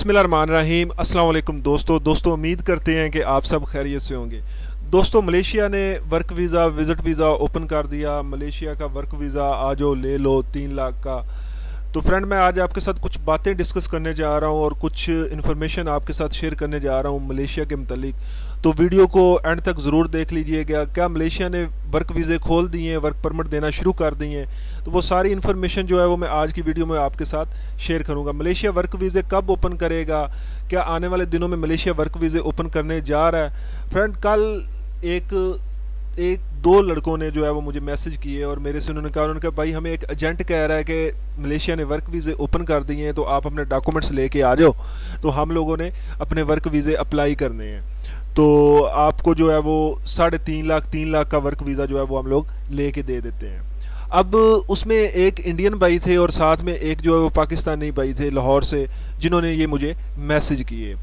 बिस्मिल्लाहिर्रहमानिर्रहीम। अस्सलाम वालेकुम दोस्तों, उम्मीद करते हैं कि आप सब खैरियत से होंगे। दोस्तों, मलेशिया ने work visa visit visa open कर दिया। मलेशिया का वर्क वीज़ा आ जाओ ले लो 3 लाख का। तो फ्रेंड, मैं आज आपके साथ कुछ बातें डिस्कस करने जा रहा हूँ और कुछ इन्फॉर्मेशन आपके साथ शेयर करने जा रहा हूँ मलेशिया के मतलब। तो वीडियो को एंड तक ज़रूर देख लीजिएगा। क्या मलेशिया ने वर्क वीज़े खोल दिए हैं, वर्क परमिट देना शुरू कर दिए हैं? तो वो सारी इन्फॉर्मेशन जो है वो मैं आज की वीडियो में आपके साथ शेयर करूँगा। मलेशिया वर्क वीज़े कब ओपन करेगा, क्या आने वाले दिनों में मलेशिया वर्क वीज़े ओपन करने जा रहा है? फ्रेंड, कल एक दो लड़कों ने जो है वो मुझे मैसेज किए और मेरे से उन्होंने कहा भाई हमें एक एजेंट कह रहा है कि मलेशिया ने वर्क वीज़े ओपन कर दिए हैं, तो आप अपने डॉक्यूमेंट्स लेके आ जाओ। तो हम लोगों ने अपने वर्क वीज़े अप्लाई करने हैं, तो आपको जो है वो 3.5 लाख का वर्क वीज़ा जो है वो हम लोग लेके दे देते हैं। अब उसमें एक इंडियन भाई थे और साथ में एक जो है वो पाकिस्तानी भाई थे लाहौर से, जिन्होंने ये मुझे मैसेज किए।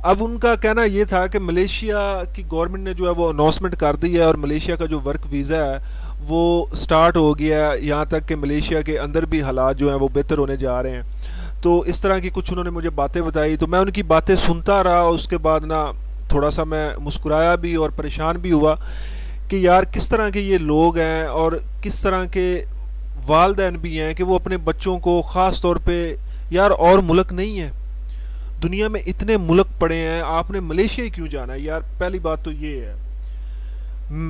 अब उनका कहना ये था कि मलेशिया की गवर्नमेंट ने जो है वो अनाउंसमेंट कर दी है और मलेशिया का जो वर्क वीज़ा है वो स्टार्ट हो गया है। यहाँ तक कि मलेशिया के अंदर भी हालात जो हैं वो बेहतर होने जा रहे हैं। तो इस तरह की कुछ उन्होंने मुझे बातें बताई, तो मैं उनकी बातें सुनता रहा। उसके बाद ना थोड़ा सा मैं मुस्कुराया भी और परेशान भी हुआ कि यार किस तरह के ये लोग हैं और किस तरह के वालिदैन भी हैं कि वो अपने बच्चों को ख़ास तौर पे, यार और मुल्क नहीं है दुनिया में, इतने मुल्क पड़े हैं, आपने मलेशिया ही क्यों जाना है? यार पहली बात तो ये है।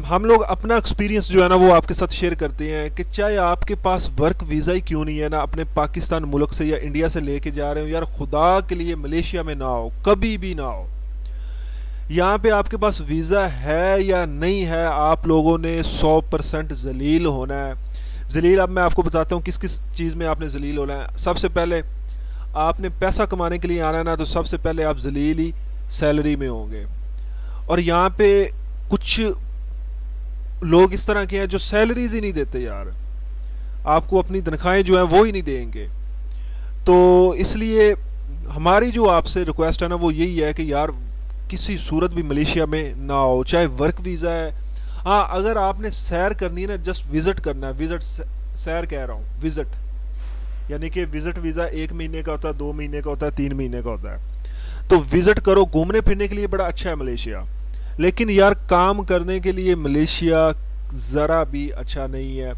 हम लोग अपना एक्सपीरियंस जो है ना वो आपके साथ शेयर करते हैं कि चाहे आपके पास वर्क वीज़ा ही क्यों नहीं है ना, अपने पाकिस्तान मुल्क से या इंडिया से लेके जा रहे हो, यार खुदा के लिए मलेशिया में ना हो, कभी भी ना हो। यहाँ पे आपके पास वीज़ा है या नहीं है, आप लोगों ने 100% जलील होना है। जलील अब मैं आपको बताता हूँ किस किस चीज़ में आपने जलील होना है। सबसे पहले आपने पैसा कमाने के लिए आना है ना, तो सबसे पहले आप जलील ही सैलरी में होंगे। और यहाँ पे कुछ लोग इस तरह के हैं जो सैलरीज ही नहीं देते यार, आपको अपनी तनख्वाहें जो हैं वो ही नहीं देंगे। तो इसलिए हमारी जो आपसे रिक्वेस्ट है ना वो यही है कि यार किसी सूरत भी मलेशिया में ना हो, चाहे वर्क वीज़ा है। हाँ, अगर आपने सैर करनी है ना, जस्ट विज़िट करना है, विज़िट सैर कह रहा हूँ, विज़िट यानी कि विज़िट वीज़ा 1 महीने का होता है, 2 महीने का होता है, 3 महीने का होता है। तो विज़िट करो, घूमने फिरने के लिए बड़ा अच्छा है मलेशिया। लेकिन यार काम करने के लिए मलेशिया ज़रा भी अच्छा नहीं है।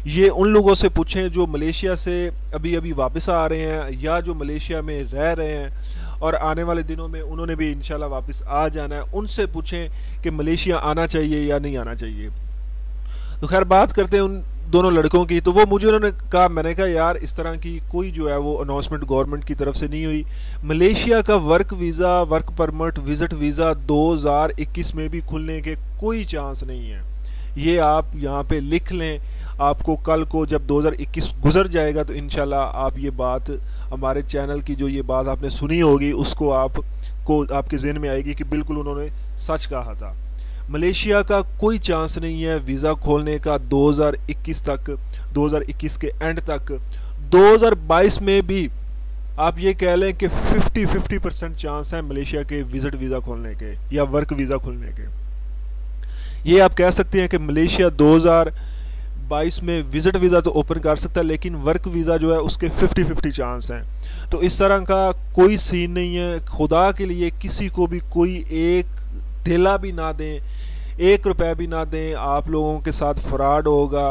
ये उन लोगों से पूछें जो मलेशिया से अभी अभी वापस आ रहे हैं या जो मलेशिया में रह रहे हैं और आने वाले दिनों में उन्होंने भी इंशाल्लाह वापस आ जाना है। उनसे पूछें कि मलेशिया आना चाहिए या नहीं आना चाहिए। तो खैर, बात करते हैं उन दोनों लड़कों की। तो वो मुझे उन्होंने कहा, मैंने कहा यार इस तरह की कोई जो है वो अनाउंसमेंट गवर्नमेंट की तरफ से नहीं हुई। मलेशिया का work visa, work permit, visit visa 2021 में भी खुलने के कोई चांस नहीं है। ये आप यहाँ पे लिख लें। आपको कल को जब 2021 गुजर जाएगा तो इंशाल्लाह आप ये बात, हमारे चैनल की जो ये बात आपने सुनी होगी, उसको आपके ज़हन में आएगी कि बिल्कुल उन्होंने सच कहा था। मलेशिया का कोई चांस नहीं है वीज़ा खोलने का 2021 तक, 2021 के एंड तक। 2022 में भी आप ये कह लें कि 50% चांस है मलेशिया के विज़िट वीज़ा खोलने के या वर्क वीज़ा खोलने के। ये आप कह सकते हैं कि मलेशिया 2022 में विज़िट वीज़ा तो ओपन कर सकता है, लेकिन वर्क वीज़ा जो है उसके 50-50 चांस हैं। तो इस तरह का कोई सीन नहीं है। खुदा के लिए किसी को भी कोई एक धेला भी ना दें, 1 रुपया भी ना दें, आप लोगों के साथ फ्रॉड होगा।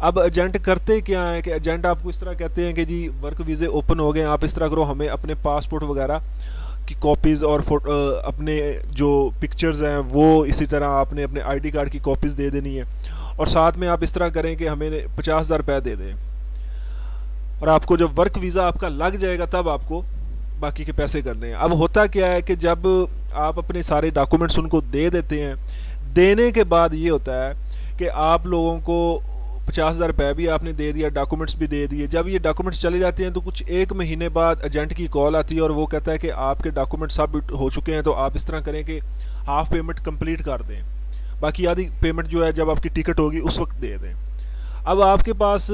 अब एजेंट करते क्या है कि एजेंट आपको इस तरह कहते हैं कि जी वर्क वीज़े ओपन हो गए, आप इस तरह करो, हमें अपने पासपोर्ट वगैरह की कॉपीज़ और अपने जो पिक्चर्स हैं वो, इसी तरह आपने अपने आईडी कार्ड की कॉपीज़ दे देनी है। और साथ में आप इस तरह करें कि हमें 50,000 रुपये दे दें, और आपको जब वर्क वीज़ा आपका लग जाएगा तब आपको बाकी के पैसे करने हैं। अब होता क्या है कि जब आप अपने सारे डॉक्यूमेंट्स उनको दे देते हैं, देने के बाद ये होता है कि आप लोगों को 50,000 रुपये भी आपने दे दिया, डॉक्यूमेंट्स भी दे दिए। जब ये डॉक्यूमेंट्स चले जाते हैं तो कुछ 1 महीने बाद एजेंट की कॉल आती है और वो कहता है कि आपके डॉक्यूमेंट सब हो चुके हैं, तो आप इस तरह करें कि हाफ़ पेमेंट कंप्लीट कर दें, बाकी आधी पेमेंट जो है जब आपकी टिकट होगी उस वक्त दे दें। अब आपके पास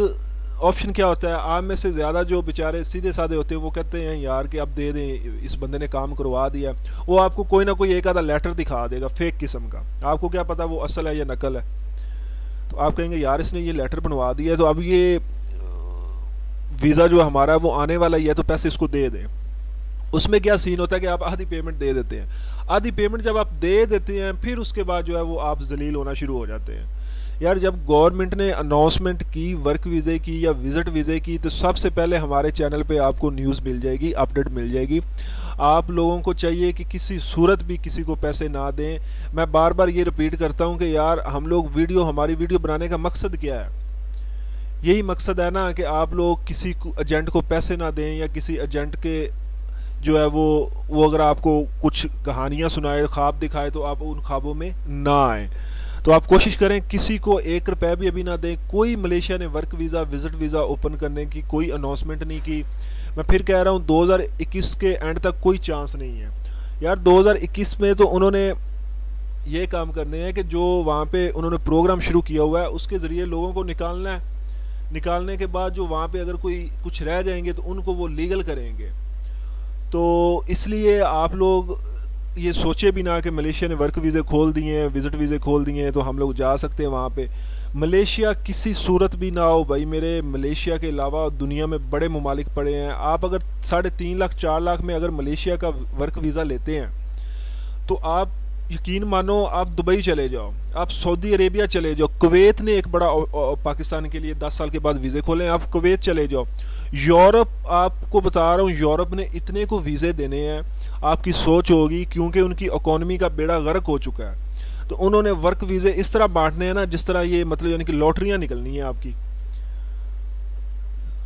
ऑप्शन क्या होता है? आप में से ज़्यादा जो बेचारे सीधे साधे होते हैं वो कहते हैं यार कि अब दे दें, इस बंदे ने काम करवा दिया। वो आपको कोई ना कोई एक आधा लेटर दिखा देगा फेक किस्म का, आपको क्या पता वो असल है या नकल है। तो आप कहेंगे यार इसने ये लेटर बनवा दिया है, तो अब ये वीज़ा जो हमारा है वो आने वाला ही है, तो पैसे इसको दे दें। उसमें क्या सीन होता है कि आप आधी पेमेंट दे देते हैं। आधी पेमेंट जब आप दे देते हैं फिर उसके बाद जो है वो आप जलील होना शुरू हो जाते हैं। यार जब गवर्नमेंट ने अनाउंसमेंट की वर्क वीज़े की या विज़िट वीज़े की तो सबसे पहले हमारे चैनल पे आपको न्यूज़ मिल जाएगी, अपडेट मिल जाएगी। आप लोगों को चाहिए कि किसी सूरत भी किसी को पैसे ना दें। मैं बार बार ये रिपीट करता हूँ कि यार हम लोग हमारी वीडियो बनाने का मकसद क्या है? यही मकसद है ना कि आप लोग किसी एजेंट को पैसे ना दें, या किसी एजेंट के जो है वो अगर आपको कुछ कहानियाँ सुनाए, ख्वाब दिखाए, तो आप उन ख्वाबों में ना आएँ। तो आप कोशिश करें किसी को 1 रुपया भी अभी ना दें। कोई मलेशिया ने work visa visit visa open करने की कोई अनाउंसमेंट नहीं की। मैं फिर कह रहा हूँ 2021 के एंड तक कोई चांस नहीं है। यार 2021 में तो उन्होंने ये काम करने हैं कि जो वहाँ पे उन्होंने प्रोग्राम शुरू किया हुआ है उसके ज़रिए लोगों को निकालना है। निकालने के बाद जो वहाँ पे अगर कोई कुछ रह जाएंगे तो उनको वो लीगल करेंगे। तो इसलिए आप लोग ये सोचे भी ना कि मलेशिया ने वर्क वीज़े खोल दिए हैं, विज़िट वीज़े खोल दिए हैं तो हम लोग जा सकते हैं वहाँ पे। मलेशिया किसी सूरत भी ना हो भाई मेरे, मलेशिया के अलावा दुनिया में बड़े ममालिक पड़े हैं। आप अगर 3.5 लाख 4 लाख में अगर मलेशिया का वर्क वीज़ा लेते हैं तो आप यकीन मानो आप दुबई चले जाओ, आप सऊदी अरेबिया चले जाओ। कुवैत ने एक बड़ा पाकिस्तान के लिए 10 साल के बाद वीज़े खोले, आप कुवैत चले जाओ। यूरोप, आपको बता रहा हूँ, यूरोप ने इतने को वीज़े देने हैं, आपकी सोच होगी, क्योंकि उनकी इकॉनमी का बेड़ा गर्क हो चुका है। तो उन्होंने वर्क वीज़े इस तरह बांटने हैं ना जिस तरह ये मतलब यानी कि लॉटरियाँ निकलनी है आपकी।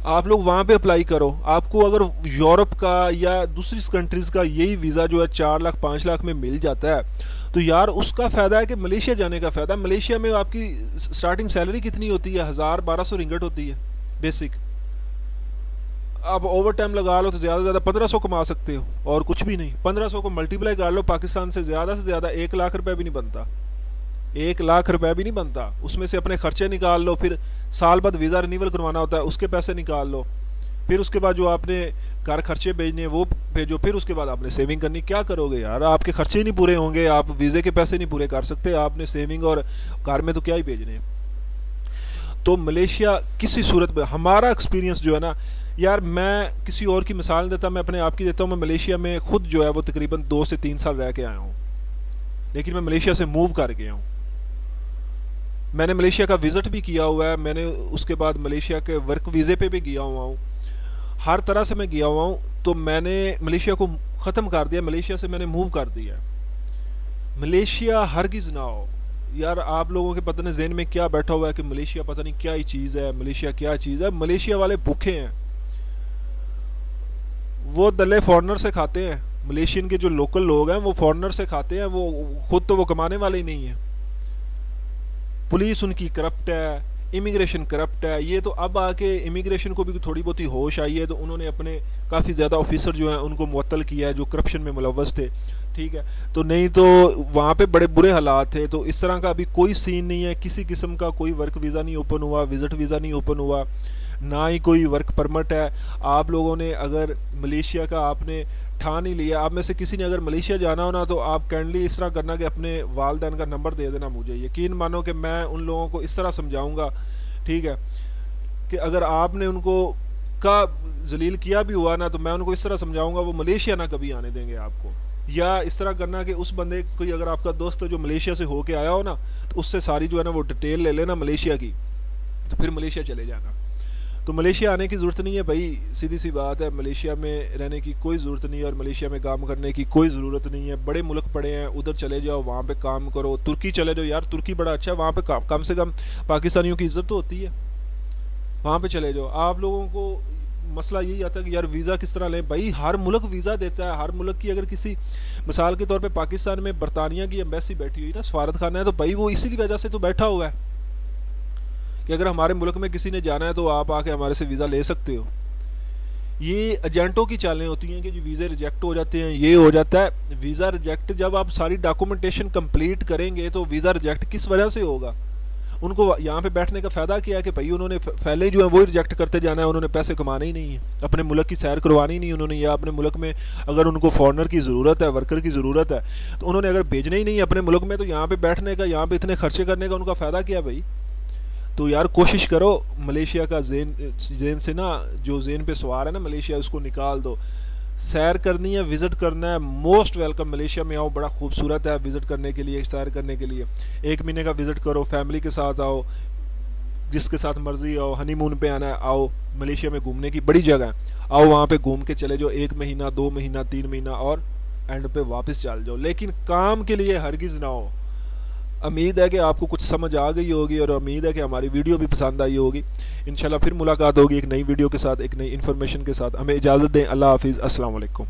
आप लोग वहाँ पे अप्लाई करो। आपको अगर यूरोप का या दूसरी कंट्रीज़ का यही वीज़ा जो है 4 लाख 5 लाख में मिल जाता है तो यार उसका फ़ायदा है कि मलेशिया जाने का फ़ायदा। मलेशिया में आपकी स्टार्टिंग सैलरी कितनी होती है? 1000-1200 रिंगट होती है बेसिक। आप ओवर टाइम लगा लो तो ज़्यादा से ज़्यादा 1500 कमा सकते हो और कुछ भी नहीं। 1500 को मल्टीप्लाई कर लो पाकिस्तान से ज़्यादा 1 लाख रुपये भी नहीं बनता। 1 लाख रुपये भी नहीं बनता। उसमें से अपने खर्चे निकाल लो, फिर साल बाद वीज़ा रिन्यूअल करवाना होता है उसके पैसे निकाल लो, फिर उसके बाद जो आपने घर खर्चे भेजने वो भेजो, फिर उसके बाद आपने सेविंग करनी। क्या करोगे यार? आपके खर्चे ही नहीं पूरे होंगे, आप वीज़े के पैसे नहीं पूरे कर सकते, आपने सेविंग और घर में तो क्या ही भेजने हैं। तो मलेशिया किसी सूरत में, हमारा एक्सपीरियंस जो है ना यार, मैं किसी और की मिसाल नहीं देता, मैं अपने आप की देता हूँ। मैं मलेशिया में खुद जो है वो तकरीबन 2 से 3 साल रह के आया हूँ, लेकिन मैं मलेशिया से मूव कर गया हूँ। मैंने मलेशिया का विज़िट भी किया हुआ है, मैंने उसके बाद मलेशिया के वर्क वीज़े पे भी गया हुआ हूँ, हर तरह से मैं गया हुआ हूँ। तो मैंने मलेशिया को ख़त्म कर दिया, मलेशिया से मैंने मूव कर दिया। मलेशिया हरगिज़ ना हो यार। आप लोगों के पता नहीं ज़हन में क्या बैठा हुआ है कि मलेशिया पता नहीं क्या ही चीज़ है, मलेशिया क्या चीज़ है। मलेशिया वाले भूखे हैं, वो दले फॉरनर से खाते हैं। मलेशियन के जो लोकल लोग हैं वो फॉरनर से खाते हैं, वो खुद तो वो कमाने वाले ही नहीं है। पुलिस उनकी करप्ट है, इमिग्रेशन करप्ट है। ये तो अब आके इमिग्रेशन को भी थोड़ी बहुत ही होश आई है तो उन्होंने अपने काफ़ी ज़्यादा ऑफिसर जो हैं उनको मुअत्तल किया है जो करप्शन में मुलव्वस थे, ठीक है। तो नहीं तो वहाँ पे बड़े बुरे हालात थे। तो इस तरह का अभी कोई सीन नहीं है, किसी किस्म का कोई वर्क वीज़ा नहीं ओपन हुआ, विज़िट वीज़ा नहीं ओपन हुआ, ना ही कोई वर्क परमिट है। आप लोगों ने अगर मलेशिया का आपने ठान ही लिया, आप में से किसी ने अगर मलेशिया जाना हो ना तो आप काइंडली इस तरह करना कि अपने वालदैन का नंबर दे देना मुझे। यकीन मानो कि मैं उन लोगों को इस तरह समझाऊंगा, ठीक है, कि अगर आपने उनको का जलील किया भी हुआ ना तो मैं उनको इस तरह समझाऊंगा वो मलेशिया ना कभी आने देंगे आपको। या इस तरह करना कि उस बंदे कोई अगर आपका दोस्त जो मलेशिया से होके आया हो ना तो उससे सारी जो है ना वो डिटेल ले लेना मलेशिया की, तो फिर मलेशिया चले जाना। तो मलेशिया आने की ज़रूरत नहीं है भाई, सीधी सी बात है। मलेशिया में रहने की कोई ज़रूरत नहीं है और मलेशिया में काम करने की कोई ज़रूरत नहीं है। बड़े मुल्क पड़े हैं, उधर चले जाओ, वहाँ पे काम करो। तुर्की चले जाओ यार, तुर्की बड़ा अच्छा है, वहाँ पे कम से कम पाकिस्तानियों की इज़्ज़त तो होती है। वहाँ पे चले जाओ। आप लोगों को मसला यही आता है कि यार वीज़ा किस तरह लें। भाई हर मुल्क वीज़ा देता है, हर मुल्क की अगर किसी मिसाल के तौर पे पाकिस्तान में बरतानिया की एम्बेसी बैठी हुई ना, सफारत खाना है, तो भाई वो इसी वजह से तो बैठा हुआ है कि अगर हमारे मुल्क में किसी ने जाना है तो आप आके हमारे से वीज़ा ले सकते हो। ये एजेंटों की चालें होती हैं कि जो वीज़े रिजेक्ट हो जाते हैं, ये हो जाता है वीज़ा रिजेक्ट। जब आप सारी डॉक्यूमेंटेशन कंप्लीट करेंगे तो वीज़ा रिजेक्ट किस वजह से होगा? उनको यहाँ पे बैठने का फ़ायदा क्या है कि भाई उन्होंने पहले जो है वो रिजेक्ट करते जाना है, उन्होंने पैसे कमाने ही नहीं है, अपने मुल्क की सैर करवानी ही नहीं उन्होंने। या अपने मुल्क में अगर उनको फॉरनर की ज़रूरत है, वर्कर की ज़रूरत है, तो उन्होंने अगर भेजना ही नहीं है अपने मुल्क में, तो यहाँ पे बैठने का, यहाँ पे इतने खर्चे करने का उनका फ़ायदा क्या भाई? तो यार कोशिश करो मलेशिया का जेन से ना, जो जेन पे सवार है ना मलेशिया, उसको निकाल दो। सैर करनी है, विज़िट करना है, मोस्ट वेलकम। मलेशिया में आओ, बड़ा खूबसूरत है विज़िट करने के लिए, सैर करने के लिए। 1 महीने का विज़िट करो, फैमिली के साथ आओ, जिसके साथ मर्जी आओ, हनीमून पे आना है आओ। मलेशिया में घूमने की बड़ी जगह है, आओ वहाँ पे घूम के चले जाओ। 1 महीना, 2 महीना, 3 महीना और एंड पे वापस चल जाओ, लेकिन काम के लिए हरगिज़ ना हो। उम्मीद है कि आपको कुछ समझ आ गई होगी और उम्मीद है कि हमारी वीडियो भी पसंद आई होगी। इंशाल्लाह फिर मुलाकात होगी एक नई वीडियो के साथ, एक नई इन्फॉर्मेशन के साथ। हमें इजाज़त दें। अल्लाह हाफिज़। अस्सलाम वालेकुम।